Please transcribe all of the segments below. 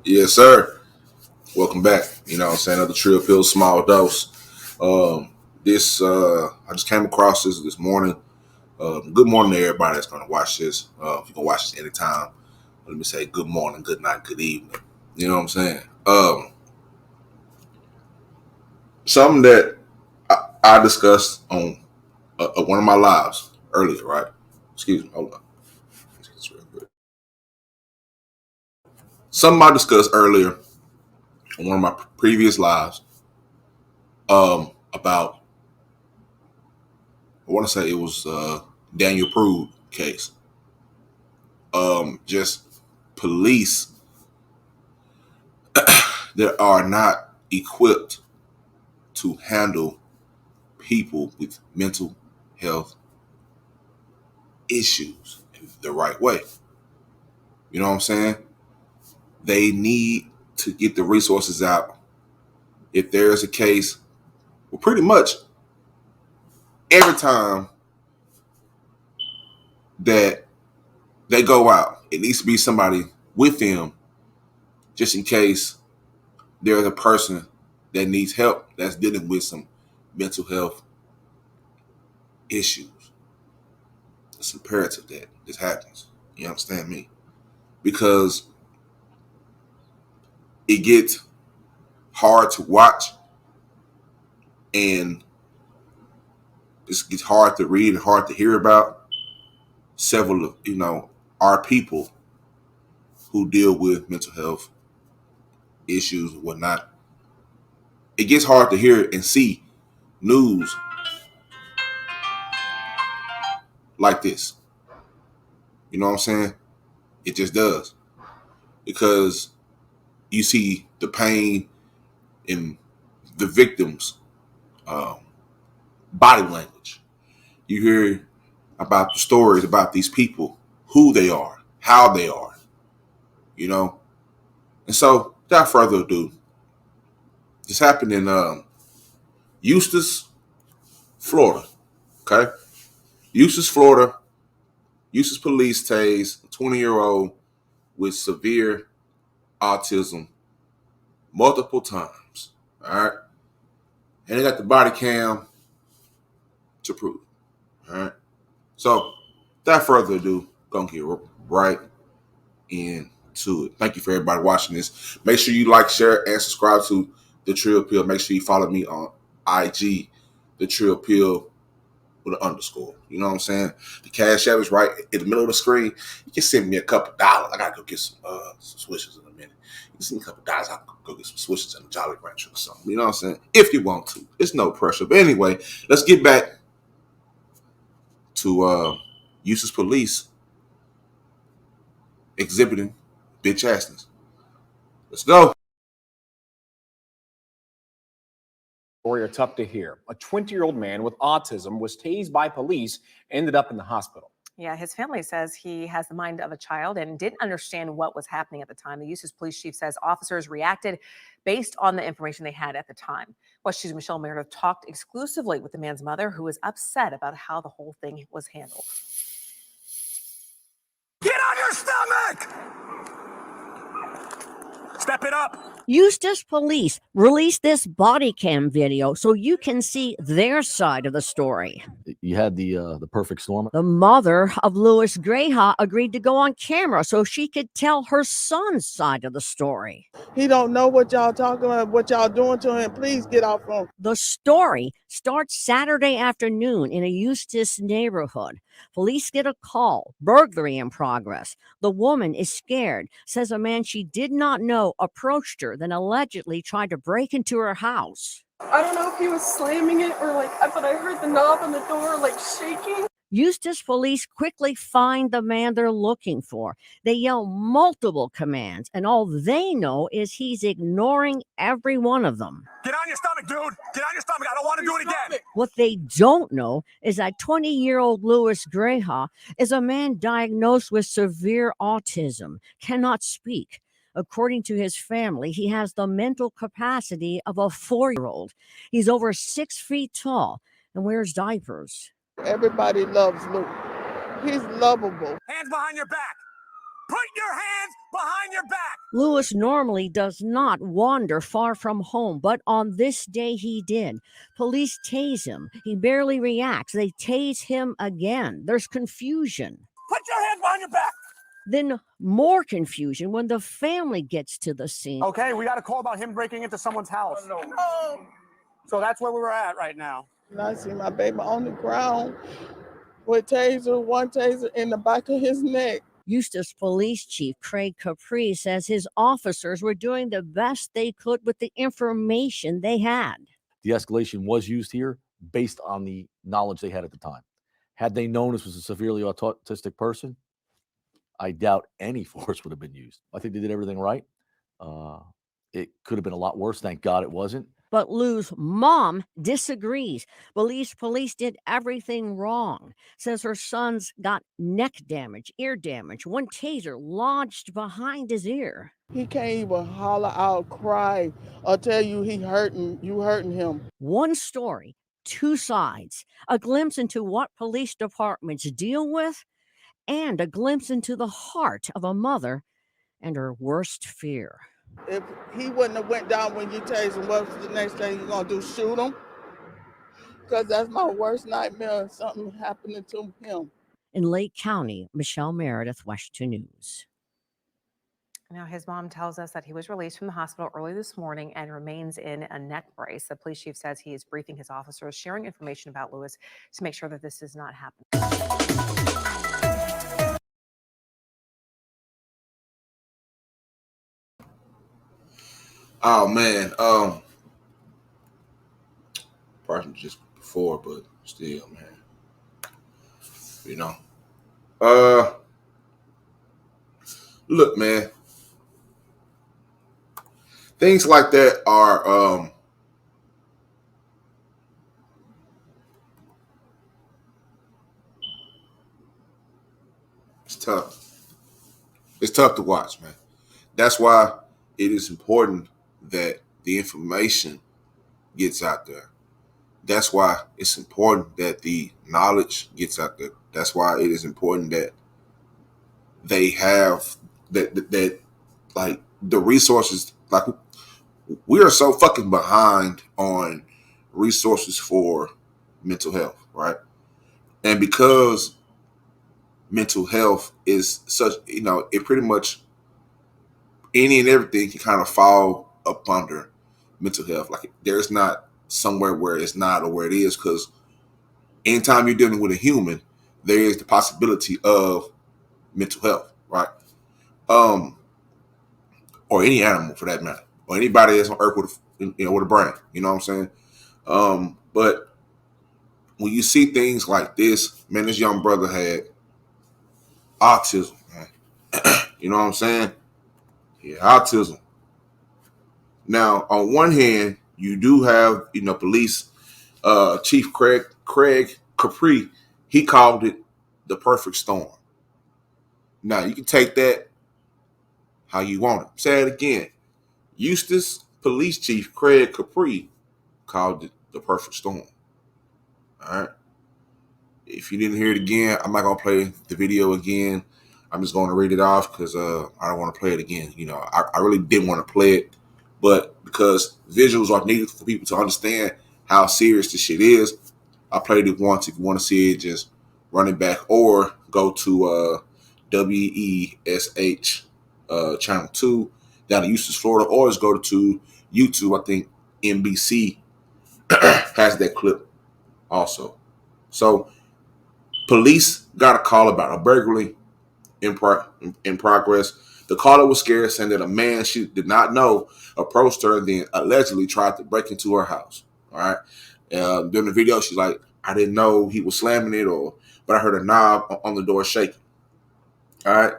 Yes, sir. Welcome back. You know what I'm saying? Another Trill Pill, small dose. I just came across this morning. Good morning to everybody that's going to watch this. If you can watch this anytime, let me say good morning, good night, good evening. You know what I'm saying? Something that I discussed on one of my lives earlier, right? Excuse me. Hold on. Let's get this real quick. Something I discussed earlier on one of my previous lives about I want to say it was Daniel Prude case. Just police that are not equipped to handle people with mental health issues in the right way. You know what I'm saying? They need to get the resources out. If there's a case, well, pretty much every time that they go out, it needs to be somebody with them just in case there's a person that needs help that's dealing with some mental health issues. It's imperative that this happens. You understand me? Because it gets hard to watch and it gets hard to read and hard to hear about several of, our people who deal with mental health issues and whatnot. It gets hard to hear and see news like this. You know what I'm saying? It just does. Because you see the pain in the victims' um, body language. You hear about the stories about these people, who they are, how they are, you know. And so, without further ado, this happened in Eustis, Florida. Okay, Eustis, Florida. Eustis police tase a 20-year-old with severe autism multiple times. All right, and they got the body cam to prove it. All right. So, without further ado, gonna get right into it. Thank you for everybody watching this. Make sure you like, share, and subscribe to The Trill Pill. Make sure you follow me on IG, The Trill Pill with an underscore. You know what I'm saying? The Cash App is right in the middle of the screen. You can send me a couple dollars. I gotta go get some swishes in a minute. You can send me a couple dollars. I can go get some swishes in a Jolly Rancher or something. You know what I'm saying? If you want to. It's no pressure. But anyway, let's get back to Eustis Police exhibiting bitch assness. Let's go. Story are tough to hear. A 20-year-old man with autism was tased by police, ended up in the hospital. Yeah, his family says he has the mind of a child and didn't understand what was happening at the time. The Eustis police chief says officers reacted based on the information they had at the time. Watch News' Michelle Meredith talked exclusively with the man's mother, who was upset about how the whole thing was handled. Get on your stomach! Step it up! Eustis Police released this body cam video so you can see their side of the story. You had the perfect storm. The mother of Louis Greha agreed to go on camera so she could tell her son's side of the story. He don't know what y'all talking about, what y'all doing to him. Please get off him. The story starts Saturday afternoon in a Eustis neighborhood. Police get a call, burglary in progress. The woman is scared, says a man she did not know approached her, then allegedly tried to break into her house. I don't know if he was slamming it or but I heard the knob on the door shaking. Eustis police quickly find the man they're looking for. They yell multiple commands, and all they know is he's ignoring every one of them. Get on your stomach, dude! Get on your stomach! I don't want to do it again! What they don't know is that 20-year-old Louis Greha is a man diagnosed with severe autism, cannot speak. According to his family, he has the mental capacity of a 4-year-old. He's over 6 feet tall and wears diapers. Everybody loves Luke. He's lovable. Hands behind your back! Put your hands behind your back. Lewis normally does not wander far from home, but on this day he did. Police tase him. He barely reacts. They tase him again. There's confusion. Put your hands behind your back. Then more confusion when the family gets to the scene. Okay, we got a call about him breaking into someone's house. So that's where we were at right now. And I see my baby on the ground with one taser in the back of his neck. Eustis Police Chief Craig Capri says his officers were doing the best they could with the information they had. The escalation was used here based on the knowledge they had at the time. Had they known this was a severely autistic person, I doubt any force would have been used. I think they did everything right. It could have been a lot worse. Thank God it wasn't. But Lou's mom disagrees. Believes police did everything wrong. Says her son's got neck damage, ear damage, one taser lodged behind his ear. He can't even holler out, cry, or tell you you hurting him. One story, two sides. A glimpse into what police departments deal with, and a glimpse into the heart of a mother and her worst fear. If he wouldn't have went down when you tased him, what's the next thing you're going to do, shoot him? Because that's my worst nightmare, something happening to him. In Lake County, Michelle Meredith, West 2 News. Now, his mom tells us that he was released from the hospital early this morning and remains in a neck brace. The police chief says he is briefing his officers, sharing information about Lewis to make sure that this does not happen. Oh man, probably just before, but still, man. You know, look, man. Things like that are it's tough. It's tough to watch, man. That's why it is important that the information gets out there. That's why it's important that the knowledge gets out there. That's why it is important that they have that like the resources. Like, we are so fucking behind on resources for mental health, right? And because mental health is such, it pretty much any and everything can kind of fall up under mental health. Like, there's not somewhere where it's not or where it is, because anytime you're dealing with a human, there is the possibility of mental health, right? Or any animal for that matter, or anybody that's on earth with with a brain. You know what I'm saying? But when you see things like this, man, this young brother had autism, man. You know what I'm saying? Yeah, autism. Now, on one hand, you do have, police Chief Craig Capri. He called it the perfect storm. Now, you can take that how you want it. Say it again. Eustis Police Chief Craig Capri called it the perfect storm. All right. If you didn't hear it again, I'm not going to play the video again. I'm just going to read it off because I don't want to play it again. I really didn't want to play it, but because visuals are needed for people to understand how serious this shit is, I played it once. If you want to see it, just run it back or go to WESH Channel 2 down in Eustis, Florida, or just go to YouTube. I think NBC has that clip also. So police got a call about a burglary in progress. The caller was scared, saying that a man she did not know approached her and then allegedly tried to break into her house. All right. During the video, she's like, I didn't know he was slamming it, but I heard a knob on the door shaking. All right.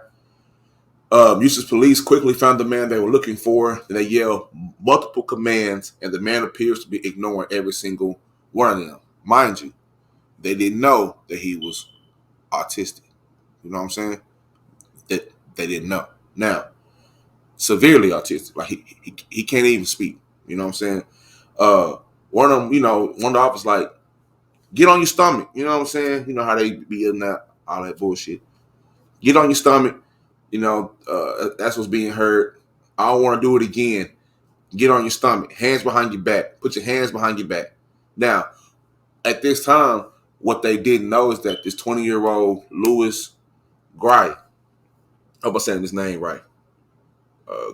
Eustis police quickly found the man they were looking for. They yelled multiple commands, and the man appears to be ignoring every single one of them. Mind you, they didn't know that he was autistic. You know what I'm saying? That they didn't know. Now, severely autistic. Like he can't even speak. You know what I'm saying? One of them, one of the officers like, get on your stomach. You know what I'm saying? You know how they be in that all that bullshit. Get on your stomach. That's what's being heard. I don't want to do it again. Get on your stomach, hands behind your back. Put your hands behind your back. Now, at this time, what they didn't know is that this 20-year-old Louis Gray, I hope I'm saying his name right,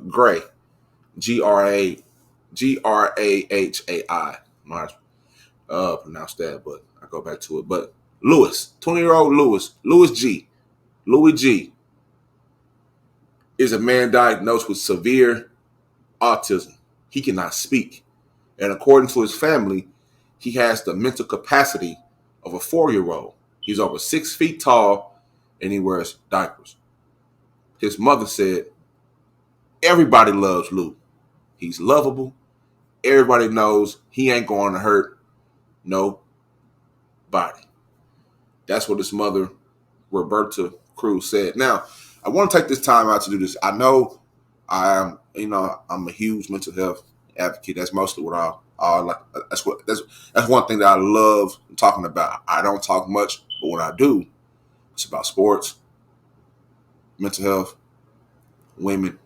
Gray, Grahai. Might pronounce that, but I go back to it. But Louis, 20-year-old Louis G, is a man diagnosed with severe autism. He cannot speak. And according to his family, he has the mental capacity of a 4-year-old. He's over 6 feet tall and he wears diapers. His mother said, everybody loves Lou. He's lovable. Everybody knows he ain't going to hurt nobody. That's what his mother, Roberta Cruz, said. Now, I want to take this time out to do this. I know I'm a huge mental health advocate. That's mostly what I like. That's one thing that I love talking about. I don't talk much, but when I do, it's about sports, mental health, women,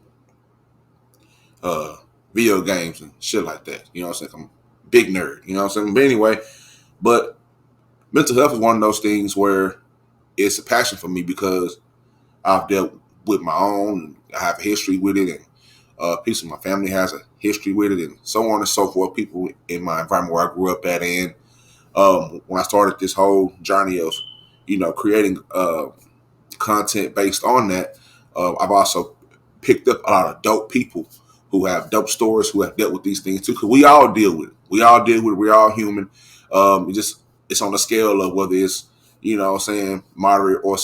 video games, and shit like that. You know what I'm saying? I'm a big nerd. You know what I'm saying? But anyway, mental health is one of those things where it's a passion for me because I've dealt with my own. I have a history with it, and a piece of my family has a history with it, and so on and so forth. People in my environment where I grew up at, and when I started this whole journey of, creating content based on that, I've also picked up a lot of dope people who have dope stories, who have dealt with these things too. Because we all deal with it. We're all human. It's on a scale of whether it's moderate or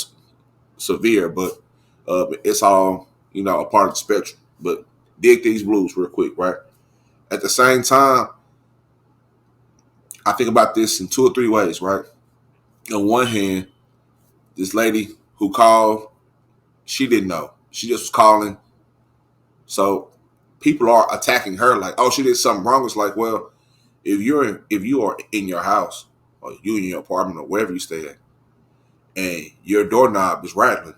severe, but it's all a part of the spectrum. But dig these blues real quick, right? At the same time, I think about this in 2 or 3 ways, right? On one hand, this lady who called, she didn't know. She just was calling. So people are attacking her like, oh, she did something wrong. It's like, well, if you are in your house or you in your apartment or wherever you stay at, and your doorknob is rattling,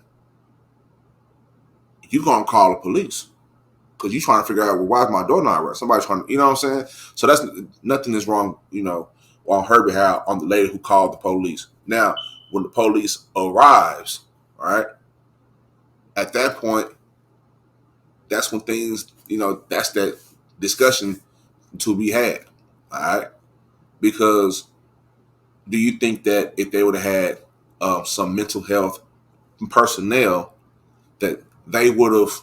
you're gonna call the police because you're trying to figure out, well, why is my doorknob rattling? Somebody's trying to, you know what I'm saying? So that's nothing is wrong, on her behalf, on the lady who called the police. Now, when the police arrives, right, at that point, that's when things, that's that discussion to be had, all right? Because do you think that if they would have had some mental health personnel, that they would have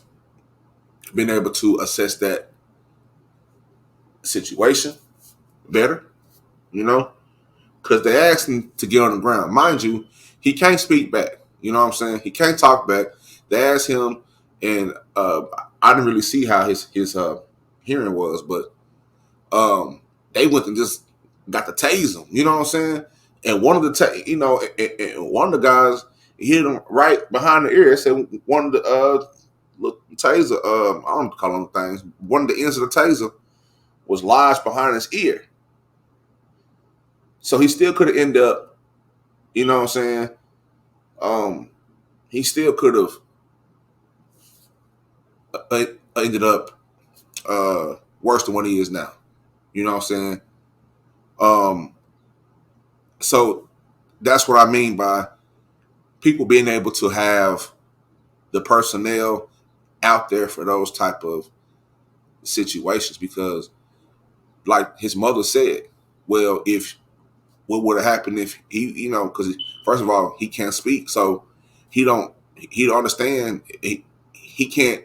been able to assess that situation better, Because they asked him to get on the ground. Mind you, he can't speak back. You know what I'm saying? He can't talk back. They asked him, and I didn't really see how his hearing was, but they went and just got to tase him. You know what I'm saying? And one of the and one of the guys hit him right behind the ear. Said one of the taser, I don't call them things. One of the ends of the taser was lodged behind his ear. So he still could have ended up, you know what I'm saying? He still could have ended up worse than what he is now. You know what I'm saying? So that's what I mean by people being able to have the personnel out there for those type of situations, because like his mother said, well, what would have happened if he, because first of all, he can't speak, so he don't understand. He can't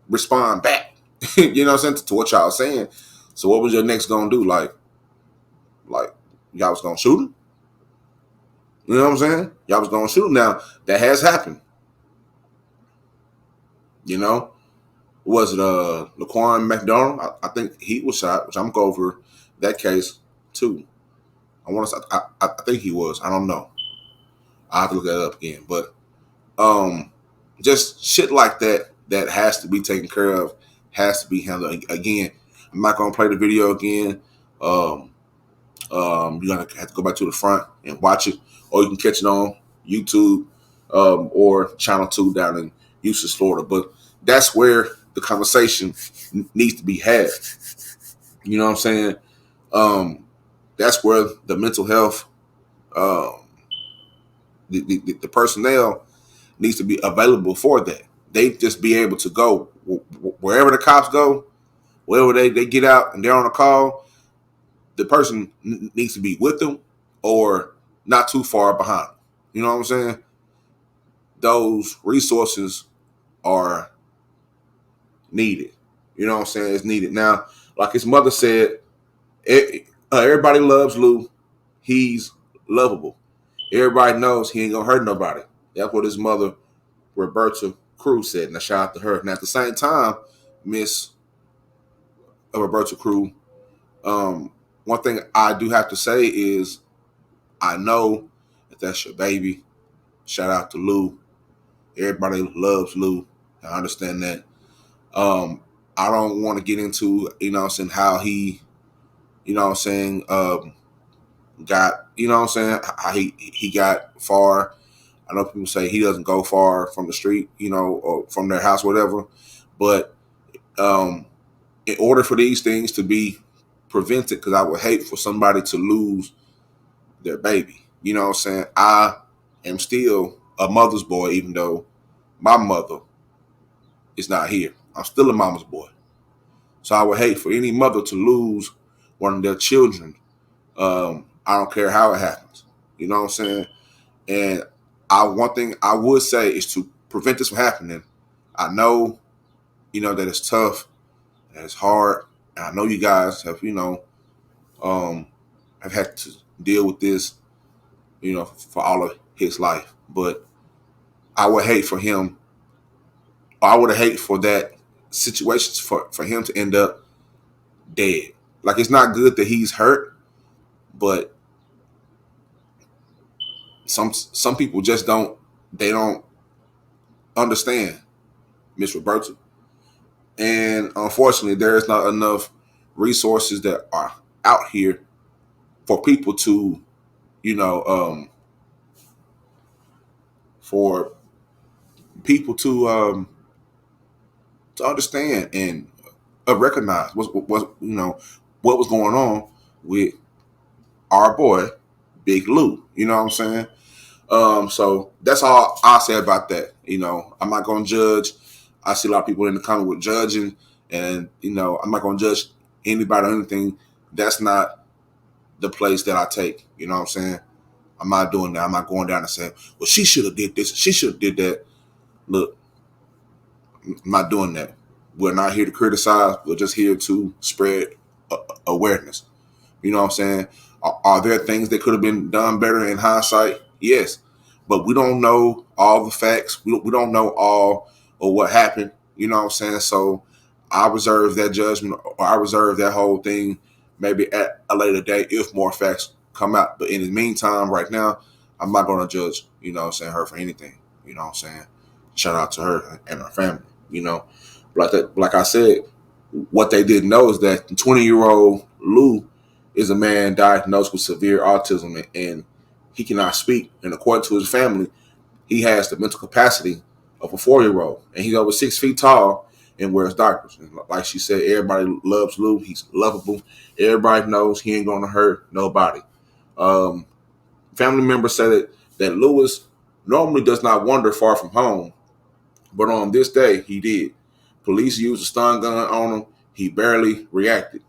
respond back. You know what I'm saying, to what y'all saying. So what was your next gonna do? Like y'all was gonna shoot him? You know what I'm saying? Y'all was gonna shoot him. Now that has happened. Was it Laquan McDonald? I think he was shot, which I'm going over that case too. I think he was. I don't know. I have to look that up again. But just shit like that has to be taken care of, has to be handled. Again, I'm not gonna play the video again. You're gonna have to go back to the front and watch it, or you can catch it on YouTube or Channel 2 down in Eustis, Florida. But that's where the conversation needs to be had. You know what I'm saying? That's where the mental health, um, the personnel needs to be available for that. They just be able to go wherever the cops go, wherever they get out and they're on a call. The person needs to be with them or not too far behind. You know what I'm saying? Those resources are needed. You know what I'm saying? It's needed. Now, like his mother said, everybody loves Lou. He's lovable. Everybody knows he ain't gonna hurt nobody. That's what his mother, Roberta Cruz, said. Now, shout out to her. Now, at the same time, Miss Roberta Cruz, one thing I do have to say is I know that that's your baby. Shout out to Lou. Everybody loves Lou. I understand that. I don't want to get into, you know what I'm saying, how he, you know what I'm saying, got, you know what I'm saying, how he got far. I know people say he doesn't go far from the street, you know, or from their house, whatever. But in order for these things to be prevented, because I would hate for somebody to lose their baby. You know what I'm saying? I am still a mother's boy, even though my mother is not here. I'm still a mama's boy. So I would hate for any mother to lose one of their children. I don't care how it happens. You know what I'm saying? And one thing I would say is to prevent this from happening. I know, you know, that it's tough and it's hard. And I know you guys have, you know, have had to deal with this, you know, for all of his life. But I would hate for him. I would hate for that situation for him to end up dead. Like, it's not good that he's hurt, but some people just don't understand Miss Roberta. And unfortunately, there is not enough resources that are out here for people to, you know, for people to understand and recognize what you know what was going on with our boy Big Lou. You know what I'm saying? So that's all I'll say about that. You know, I'm not gonna judge. I see a lot of people in the comment with judging, and you know, I'm not gonna judge anybody or anything. That's not the place that I take. You know what I'm saying? I'm not doing that. I'm not going down and saying, well, she should have did this, she should have did that. Look, I'm not doing that. We're not here to criticize. We're just here to spread awareness. You know what I'm saying? Are there things that could have been done better in hindsight? Yes. But we don't know all the facts. We don't know all of what happened. You know what I'm saying? So I reserve that judgment, or I reserve that whole thing maybe at a later date if more facts come out. But in the meantime, right now, I'm not going to judge, you know what I'm saying, her for anything. You know what I'm saying? Shout out to her and her family, you know. Like I said, what they didn't know is that the 20-year-old Lou is a man diagnosed with severe autism, and he cannot speak. And according to his family, he has the mental capacity of a 4-year-old, and he's over 6 feet tall and wears diapers. And like she said, everybody loves Lou. He's lovable. Everybody knows he ain't going to hurt nobody. Family members said that Lewis normally does not wander far from home, but on this day, he did. Police used a stun gun on him. He barely reacted.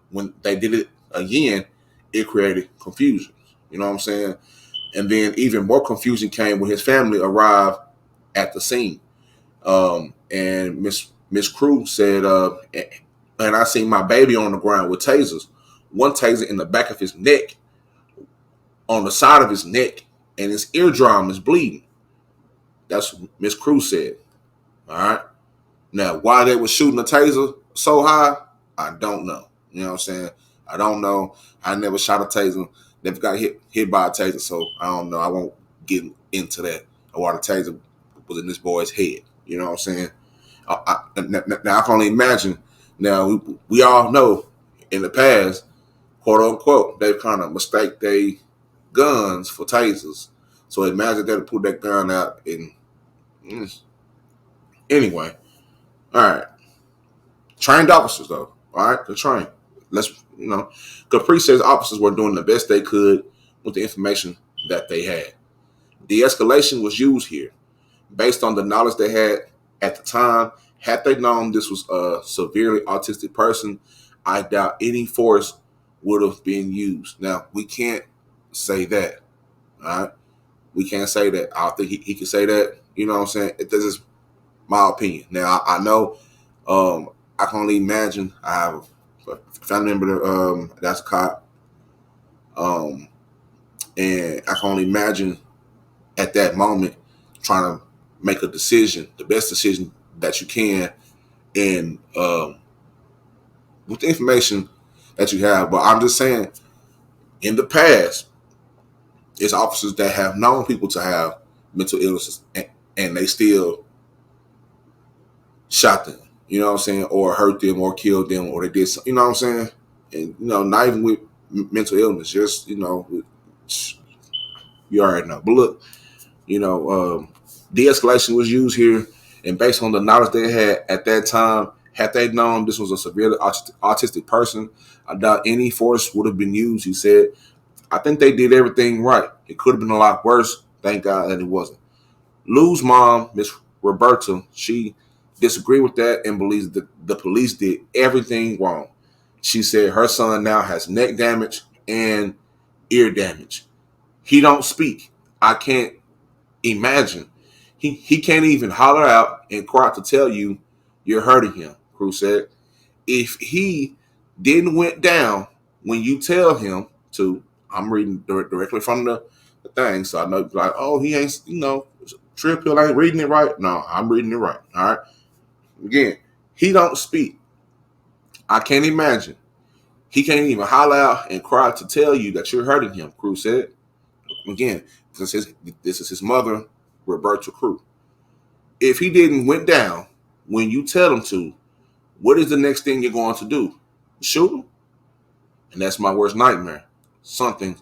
When they did it again, it created confusion. You know what I'm saying? And then even more confusion came when his family arrived at the scene. And Miss Cruz said, and I seen my baby on the ground with tasers. One taser in the back of his neck, on the side of his neck, and his eardrum is bleeding. That's what Miss Cruz said. All right. Now, why they were shooting a taser so high, I don't know. You know what I'm saying? I don't know. I never shot a taser. Never got hit by a taser, so I don't know. I won't get into that. Why the taser was in this boy's head. You know what I'm saying? Now, I can only imagine. Now, we all know in the past, quote unquote, they've kind of mistake their guns for tasers. So imagine they pull that gun out and Anyway, all right. Trained officers, though. All right, they're trained. Capri says officers were doing the best they could with the information that they had. De-escalation was used here based on the knowledge they had at the time. Had they known this was a severely autistic person, I doubt any force would have been used. Now, we can't say that. All right? We can't say that. I don't think he can say that. You know what I'm saying? This is my opinion. Now, I know I can only imagine. I have a family member that's a cop. And I can only imagine at that moment trying to make a decision, the best decision that you can, and with the information that you have. But I'm just saying, in the past, it's officers that have known people to have mental illnesses, and they still shot them. You know what I'm saying? Or hurt them, or killed them, or they did something. You know what I'm saying? And not even with mental illness, just you already know. But look, de-escalation was used here, and based on the knowledge they had at that time, had they known this was a severely autistic person, I doubt any force would have been used. He said, I think they did everything right. It could have been a lot worse. Thank God that it wasn't. Lou's mom, Miss Roberta, she disagreed with that and believes that the police did everything wrong. She said her son now has neck damage and ear damage. He don't speak. I can't imagine. He can't even holler out and cry to tell you you're hurting him, Cruz said. If he didn't went down when you tell him to, I'm reading directly from the thing, so I know like, oh, he ain't, Trill Pill ain't reading it right. No, I'm reading it right. All right. Again, he don't speak. I can't imagine. He can't even holler out and cry to tell you that you're hurting him, Cruz said. Again, this is his mother, Roberta Cruz. If he didn't went down when you tell him to, what is the next thing you're going to do? Shoot him? And that's my worst nightmare. Something's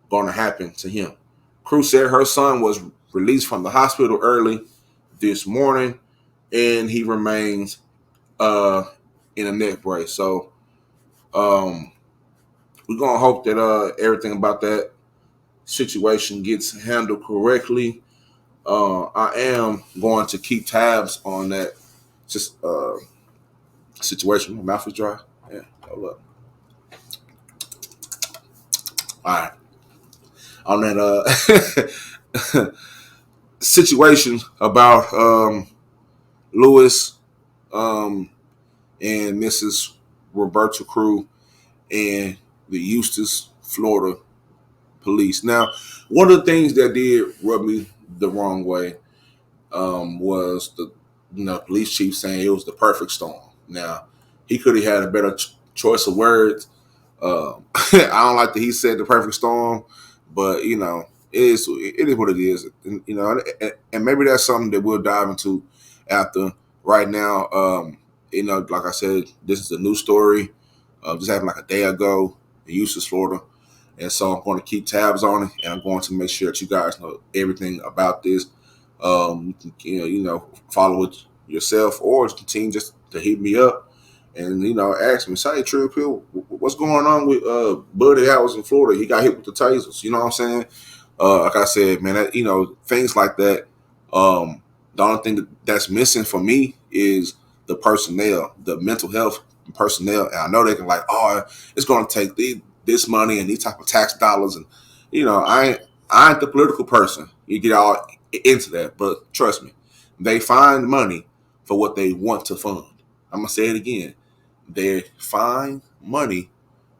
going to happen to him. Cruz said her son was released from the hospital early this morning, and he remains in a neck brace. So we're going to hope that everything about that situation gets handled correctly. I am going to keep tabs on that situation. My mouth is dry. Yeah, hold up. All right. On that situation about Lewis and Mrs. Roberta Cruz and the Eustis, Florida police. Now, one of the things that did rub me the wrong way was the police chief saying it was the perfect storm. Now, he could have had a better choice of words. I don't like that he said the perfect storm, but it is what it is, and maybe that's something that we'll dive into after. Right now, like I said, this is a new story. Just happened like a day ago in Eustis, Florida. And so I'm going to keep tabs on it, and I'm going to make sure that you guys know everything about this. You can, follow it yourself, or continue just to hit me up and ask me, say, Trill Pill, what's going on with Buddy Howard in Florida? He got hit with the tasers. You know what I'm saying? Like I said, man, things like that. The only thing that's missing for me is the personnel, the mental health personnel. And I know they can it's going to take this money and these type of tax dollars, and I ain't the political person. You get all into that, but trust me, they find money for what they want to fund. I'm gonna say it again. They find money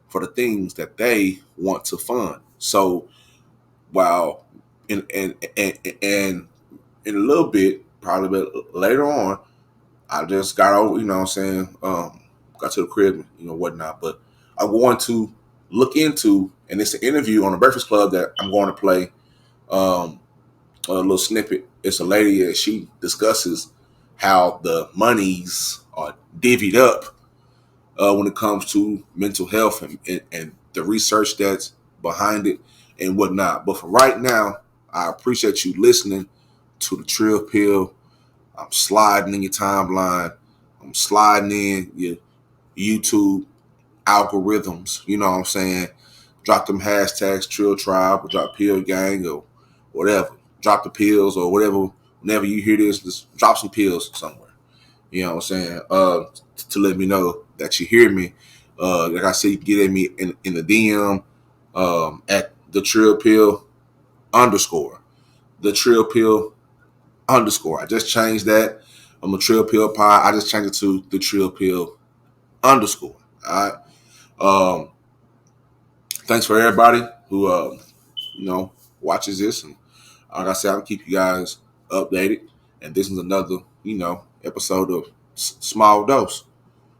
for the things that they want to fund. So while in a little bit, probably a bit later on, I just got over, got to the crib, whatnot. But I'm going to look into, and it's an interview on the Breakfast Club that I'm going to play a little snippet. It's a lady that she discusses how the monies are divvied up when it comes to mental health and the research that's behind it and whatnot. But for right now, I appreciate you listening to the Trill Pill I'm sliding in your timeline. I'm sliding in your YouTube algorithms. You know what I'm saying? Drop them hashtags, Trill Tribe, or drop Pill Gang, or whatever. Drop the pills or whatever. Whenever you hear this, just drop some pills somewhere. You know what I'm saying? To let me know that you hear me. Like I said, you can get at me in the DM at THETRILLPILL _. THETRILLPILL _. I just changed that. I'm a Trill Pill Pie. I just changed it to THETRILLPILL _. All right. Thanks for everybody who watches this, and like I said, I'll keep you guys updated. And this is another episode of Small Dose.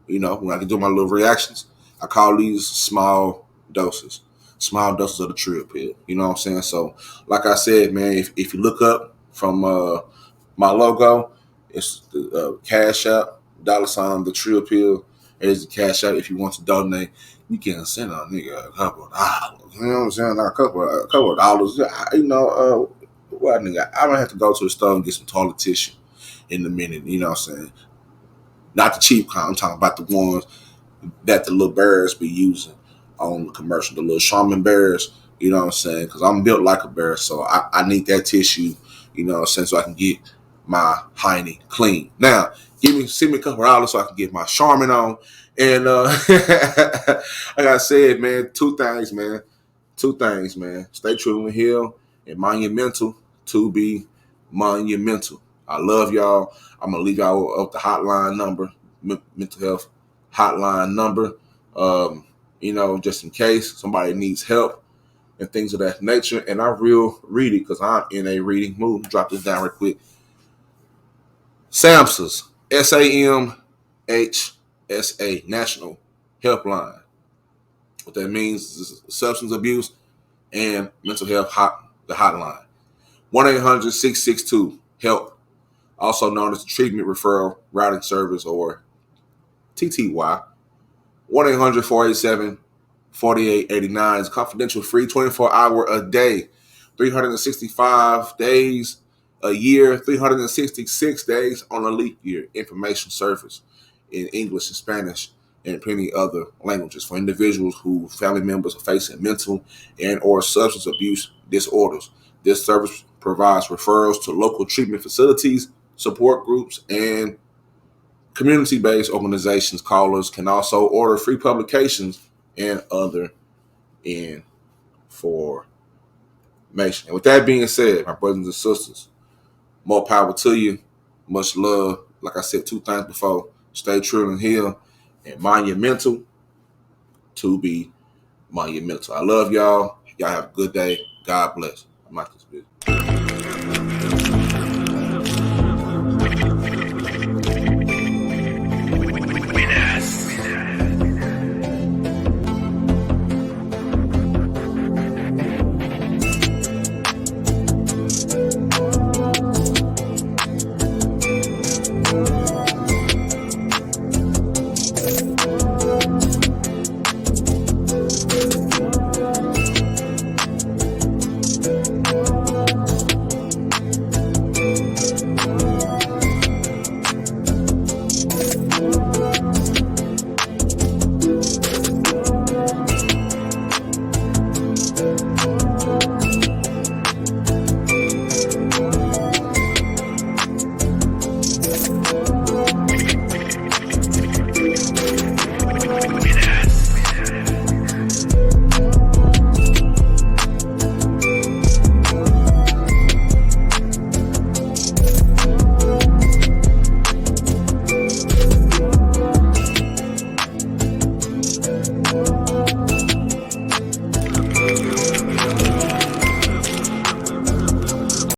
When I can do my little reactions, I call these small doses. Small doses of the Trill Pill. You know what I'm saying? So, like I said, man, if you look up from my logo, it's the Cash App, $ the Trill Pill. There's the Cash App. If you want to donate, you can send a nigga a couple of dollars. You know what I'm saying? Like a couple of dollars. What nigga? I don't have to go to the store and get some toilet tissue in a minute. You know what I'm saying? Not the cheap kind. I'm talking about the ones that the little bears be using on the commercial, the little shaman bears. You know what I'm saying? Because I'm built like a bear, so I need that tissue. You know what I'm saying? So I can get my hiney clean. Now, send me a couple of dollars so I can get my Charmin on. And like I said, man, two things, man. Stay true and heal, and monumental to be monumental. I love y'all. I'm gonna leave y'all up the hotline number, mental health hotline number. Just in case somebody needs help and things of that nature. And I will read it because I'm in a reading mood. Drop this down real quick. SAMHSA, SAMHSA, National Helpline. What that means is substance abuse and mental health the hotline. 1-800-662-HELP, also known as the Treatment Referral Routing Service, or TTY. 1-800-487-4889 is confidential, free, 24-hour a day, 365 days a year, 366 days on a leap year. Information service in English and Spanish and plenty other languages for individuals who family members are facing mental and or substance abuse disorders. This service provides referrals to local treatment facilities, support groups, and community-based organizations. Callers can also order free publications and other information. And with that being said, my brothers and sisters, more power to you. Much love. Like I said 2 times before, stay true and heal, and monumental to be monumental. I love y'all. Y'all have a good day. God bless. I'm out this bitch.